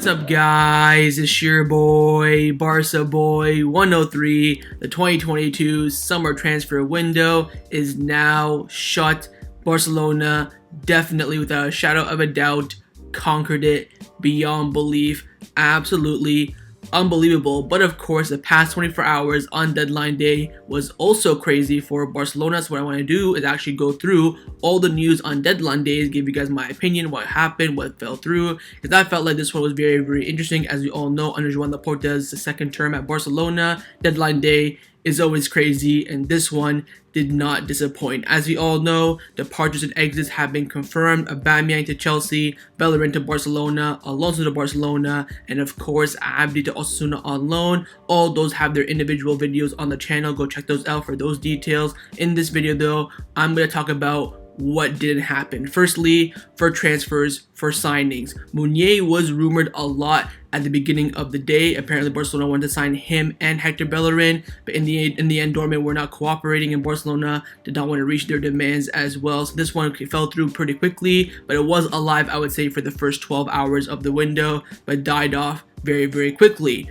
What's up, guys? It's your boy, Barca Boy 103. The 2022 summer transfer window is now shut. Barcelona definitely, without a shadow of a doubt, conquered it beyond belief. Absolutely unbelievable. But of course, the past 24 hours on deadline day was also crazy for Barcelona. So what I want to do is actually go through all the news on deadline days, give you guys my opinion, what happened, what fell through, because I felt like this one was very, very interesting. As we all know, under Joan Laporta's second term at Barcelona, deadline day is always crazy, and this one did not disappoint. As we all know, departures and exits have been confirmed. Aubameyang to Chelsea, Bellerin to Barcelona, Alonso to Barcelona, and of course Abdi to Osasuna on loan. All those have their individual videos on the channel. Go check those out for those details. In this video though, I'm going to talk about what didn't happen. Firstly, for transfers, for signings. Meunier was rumored a lot at the beginning of the day. Apparently Barcelona wanted to sign him and Hector Bellerin, but in the end Dortmund were not cooperating, and Barcelona did not want to reach their demands as well. So this one fell through pretty quickly, but it was alive, I would say, for the first 12 hours of the window, but died off very, very quickly.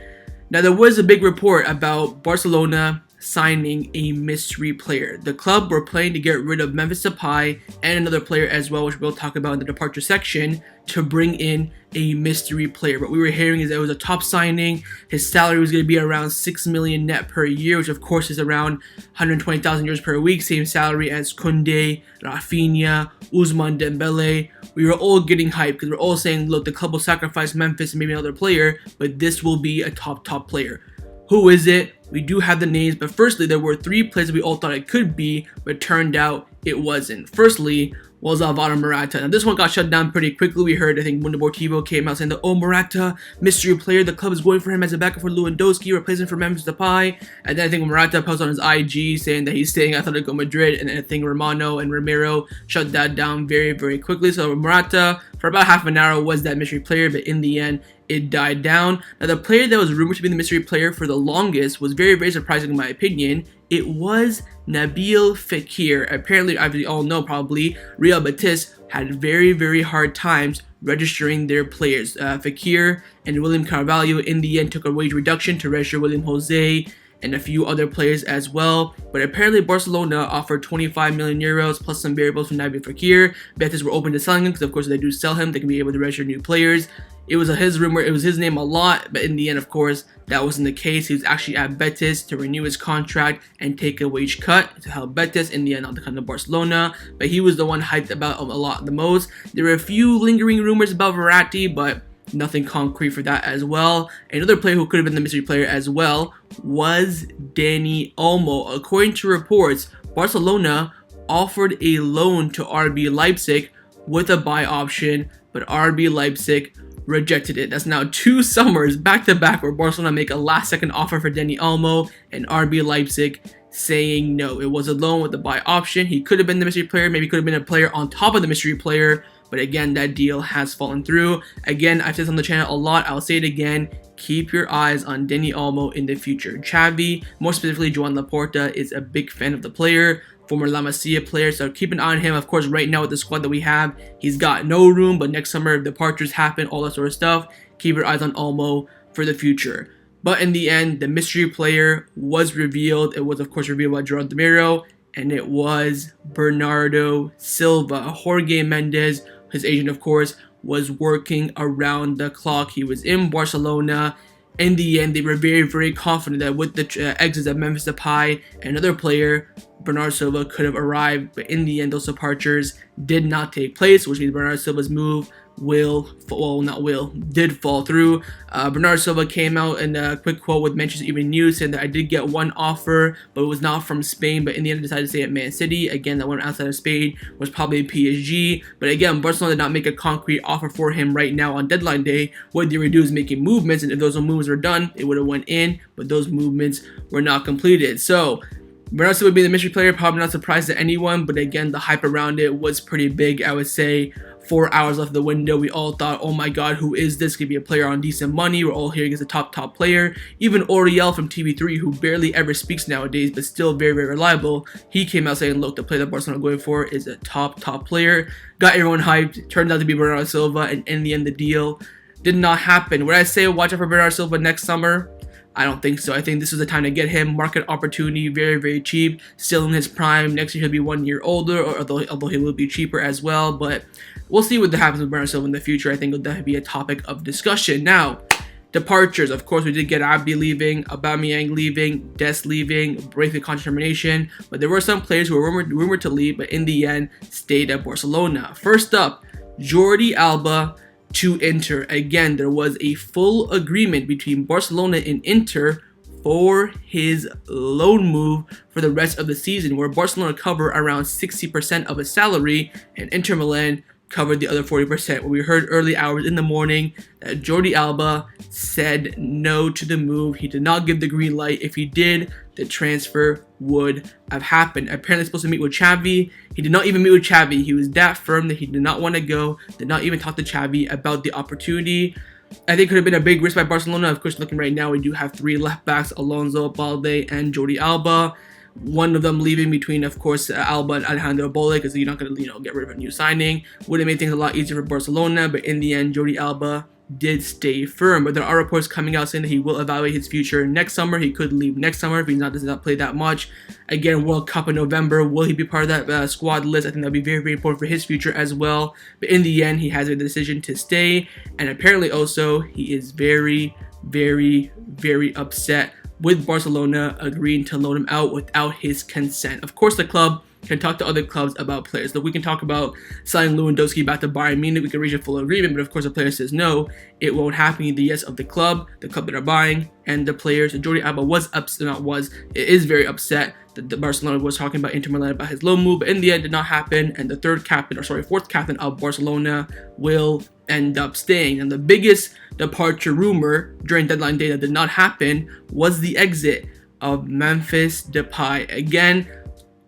Now, there was a big report about Barcelona signing a mystery player. The club were planning to get rid of Memphis Depay and another player as well, which we'll talk about in the departure section, to bring in a mystery player. What we were hearing is that it was a top signing. His salary was going to be around 6 million net per year, which of course is around 120,000 euros per week, same salary as Koundé, Rafinha, Ousmane Dembele. We were all getting hyped because we're all saying, look, the club will sacrifice Memphis and maybe another player, but this will be a top player. Who is it? We do have the names, but firstly, there were three players we all thought it could be, but turned out it wasn't. Firstly, was Alvaro Morata. Now, this one got shut down pretty quickly. We heard, I think, Mundo Deportivo came out saying that, oh, Morata, mystery player, the club is going for him as a backup for Lewandowski, replacing for Memphis Depay. And then I think Morata posted on his IG saying that he's staying at Atletico Madrid, and then I think Romano and Ramiro shut that down very, very quickly. So Morata, for about half an hour, was that mystery player, but in the end, it died down. Now, the player that was rumored to be the mystery player for the longest was very, very surprising in my opinion. It was Nabil Fekir. Apparently, as we all know probably, Real Betis had very, very hard times registering their players. Fekir and William Carvalho in the end took a wage reduction to register William Jose and a few other players as well. But apparently Barcelona offered 25 million euros plus some variables for Nabil Fekir. Betis were open to selling him because, of course, if they do sell him, they can be able to register new players. It was his rumor, it was his name a lot, but in the end, of course, that wasn't the case. He was actually at Betis to renew his contract and take a wage cut to help Betis. In the end, not to come to Barcelona, but he was the one hyped about a lot the most. There were a few lingering rumors about Verratti, but nothing concrete for that as well. Another player who could have been the mystery player as well was Dani Olmo. According to reports, Barcelona offered a loan to RB Leipzig with a buy option, but RB Leipzig rejected it. That's now 2 summers back to back where Barcelona make a last second offer for Dani Olmo and RB Leipzig saying no. It was a loan with a buy option. He could have been the mystery player, maybe could have been a player on top of the mystery player, but again, that deal has fallen through. Again, I've said this on the channel a lot, I'll say it again, keep your eyes on Dani Olmo in the future. Xavi, more specifically Joan Laporta, is a big fan of the player, former La Masia player, so keep an eye on him. Of course, right now with the squad that we have, he's got no room, but next summer if departures happen, all that sort of stuff, keep your eyes on Olmo for the future. But in the end, the mystery player was revealed. It was, of course, revealed by Gerard Demiro, and it was Bernardo Silva. Jorge Mendes, his agent, of course, was working around the clock. He was in Barcelona. In the end, they were very, very confident that with the exits of Memphis Depay and another player, Bernardo Silva could have arrived. But in the end, those departures did not take place, which means Bernardo Silva's move did fall through. Bernardo Silva came out in a quick quote with Manchester Evening News saying that I did get one offer, but it was not from Spain, but in the end I decided to stay at Man City. Again, that one outside of Spain was probably PSG, but again, Barcelona did not make a concrete offer for him right now on deadline day. What they were doing is making movements, and if those movements were done, it would have went in, but those movements were not completed. So Bernardo Silva would be the mystery player, probably not surprised to anyone, but again, the hype around it was pretty big. I would say 4 hours left of the window, we all thought, oh my god, who is this? Could be a player on decent money. We're all hearing it's a top player. Even Oriel from TV3, who barely ever speaks nowadays, but still very, very reliable, he came out saying, look, the player that Barcelona are going for is a top player. Got everyone hyped. Turned out to be Bernardo Silva, and in the end, the deal did not happen. Would I say watch out for Bernardo Silva next summer? I don't think so. I think this was the time to get him. Market opportunity, very, very cheap. Still in his prime. Next year he'll be 1 year older, or although he will be cheaper as well. But we'll see what happens with Bernardo Silva in the future. I think it'll definitely be a topic of discussion. Now, departures. Of course, we did get Abdi leaving, Aubameyang leaving, Des leaving, Braithwaite contract termination. But there were some players who were rumored to leave, but in the end stayed at Barcelona. First up, Jordi Alba to Inter. Again, there was a full agreement between Barcelona and Inter for his loan move for the rest of the season, where Barcelona covered around 60% of his salary and Inter Milan covered the other 40%. When we heard early hours in the morning that Jordi Alba said no to the move. He did not give the green light. If he did, the transfer would have happened. Apparently supposed to meet with Xavi. He did not even meet with Xavi. He was that firm that he did not want to go, did not even talk to Xavi about the opportunity. I think it could have been a big risk by Barcelona. Of course, looking right now, we do have 3 left backs, Alonso, Balde, and Jordi Alba. One of them leaving between, of course, Alba and Alejandro Balde, because you're not going to, get rid of a new signing. Would have made things a lot easier for Barcelona, but in the end, Jordi Alba did stay firm. But there are reports coming out saying that he will evaluate his future next summer. He could leave next summer if he does not play that much. Again, World Cup in November. Will he be part of that squad list? I think that would be very, very important for his future as well. But in the end, he has made the decision to stay. And apparently also, he is very, very, very upset with Barcelona agreeing to loan him out without his consent. Of course, the club can talk to other clubs about players. Look, we can talk about selling Lewandowski back to Bayern Munich. We can reach a full agreement, but of course, the player says no. It won't happen. The yes of the club that are buying, and the players. So Jordi Alba it is very upset that the Barcelona was talking about Inter Milan about his loan move, but in the end, did not happen. And the fourth captain of Barcelona will end up staying. And the biggest departure rumor during deadline day that did not happen was the exit of Memphis Depay. Again,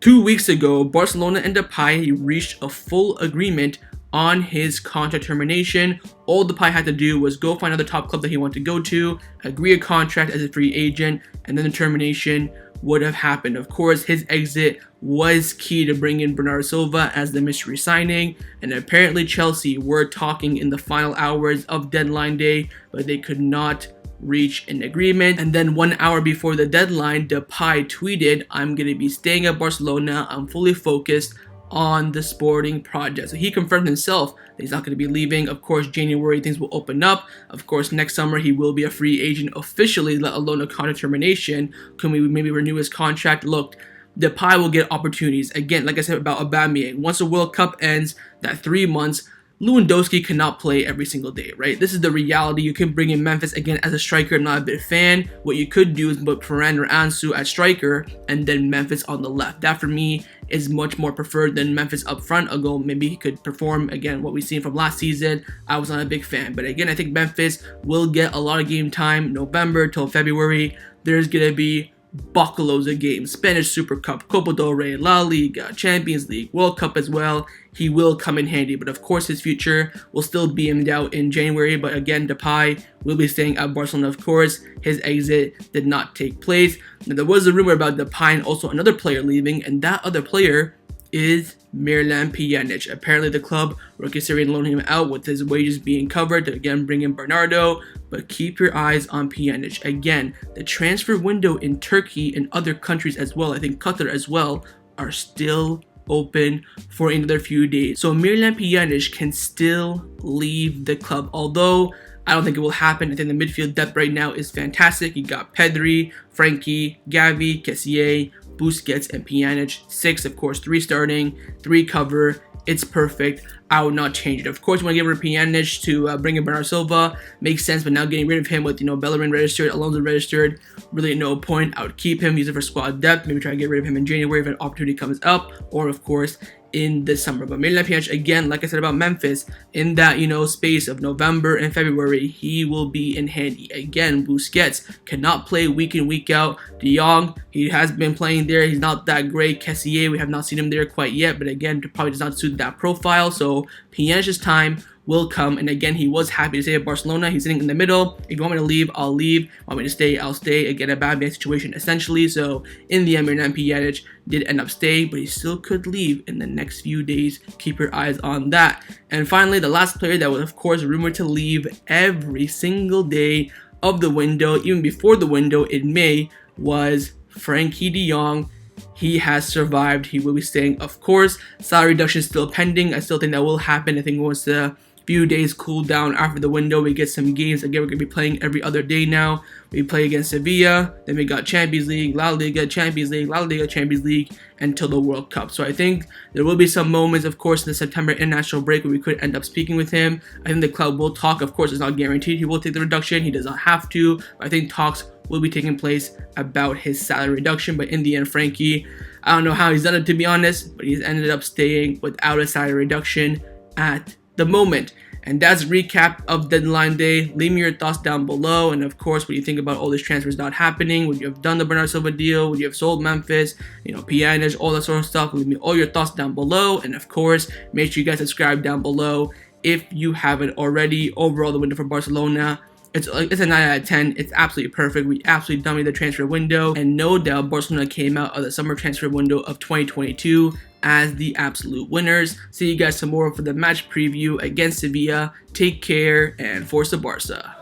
2 weeks ago, Barcelona and Depay reached a full agreement on his contract termination. All Depay had to do was go find another top club that he wanted to go to, agree a contract as a free agent, and then the termination would have happened. Of course, his exit was key to bring in Bernardo Silva as the mystery signing, and apparently Chelsea were talking in the final hours of deadline day, but they could not reach an agreement. And then 1 hour before the deadline, Depay tweeted, "I'm going to be staying at Barcelona. I'm fully focused on the sporting project." So he confirmed himself that he's not going to be leaving. Of course, January things will open up. Of course, next summer he will be a free agent officially, let alone a contract termination. Can we maybe renew his contract? Look, Depay will get opportunities. Again, like I said about Aubameyang, once the World Cup ends, that 3 months, Lewandowski cannot play every single day, right? This is the reality. You can bring in Memphis again as a striker. I'm not a big fan. What you could do is put Ferran or Ansu at striker and then Memphis on the left. That for me is much more preferred than Memphis up front. Although maybe he could perform again what we've seen from last season. I was not a big fan, but again, I think Memphis will get a lot of game time November till February. There's gonna be buckloads of games, Spanish Super Cup, Copa del Rey, La Liga, Champions League, World Cup as well. He will come in handy, but of course his future will still be in doubt in January. But again, Depay will be staying at Barcelona. Of course, his exit did not take place. Now, there was a rumor about Depay and also another player leaving, and that other player is Miralem Pjanic. Apparently the club were considering loaning him out with his wages being covered to again bring in Bernardo, but keep your eyes on Pjanic. Again, the transfer window in Turkey and other countries as well, I think Qatar as well, are still open for another few days. So Miralem Pjanic can still leave the club, although I don't think it will happen. I think the midfield depth right now is fantastic. You got Pedri, Frenkie, Gavi, Kessié, Busquets, and Pjanic. 6, of course, 3 starting, 3 cover. It's perfect. I would not change it. Of course, you want to get rid of Pjanic to bring in Bernardo Silva. Makes sense, but now getting rid of him with, Bellerin registered, Alonso registered, really no point. I would keep him, use it for squad depth. Maybe try to get rid of him in January if an opportunity comes up, or of course, in the summer. But Miralem Pjanic, again, like I said about Memphis, in that, space of November and February, he will be in handy. Again, Busquets cannot play week in, week out. De Jong, he has been playing there. He's not that great. Kessié, we have not seen him there quite yet, but again, probably does not suit that profile. So Pjanic's time will come. And again, he was happy to stay at Barcelona. He's sitting in the middle. If you want me to leave, I'll leave. Want me to stay, I'll stay. Again, a bad situation essentially. So in the end, Pjanic did end up staying, but he still could leave in the next few days. Keep your eyes on that. And finally, the last player that was, of course, rumored to leave every single day of the window, even before the window in May, was Frenkie de Jong. He has survived. He will be staying, of course. Salary reduction is still pending. I still think that will happen. I think once the few days cool down after the window, we get some games. Again, we're going to be playing every other day now. We play against Sevilla, then we got Champions League, La Liga, Champions League, La Liga, Champions League, until the World Cup. So I think there will be some moments, of course, in the September international break where we could end up speaking with him. I think the club will talk. Of course, it's not guaranteed he will take the reduction. He does not have to. But I think talks will be taking place about his salary reduction. But in the end, Frenkie, I don't know how he's done it, to be honest, but he's ended up staying without a salary reduction at the moment. And that's a recap of deadline day. Leave me your thoughts down below. And of course, what you think about all these transfers not happening. Would you have done the Bernardo Silva deal? Would you have sold Memphis? Pjanic, all that sort of stuff. Leave me all your thoughts down below. And of course, make sure you guys subscribe down below if you haven't already. Overall, the window for Barcelona, it's a 9 out of 10. It's absolutely perfect. We absolutely dummied the transfer window. And no doubt, Barcelona came out of the summer transfer window of 2022 as the absolute winners. See you guys tomorrow for the match preview against Sevilla. Take care and Forza Barca.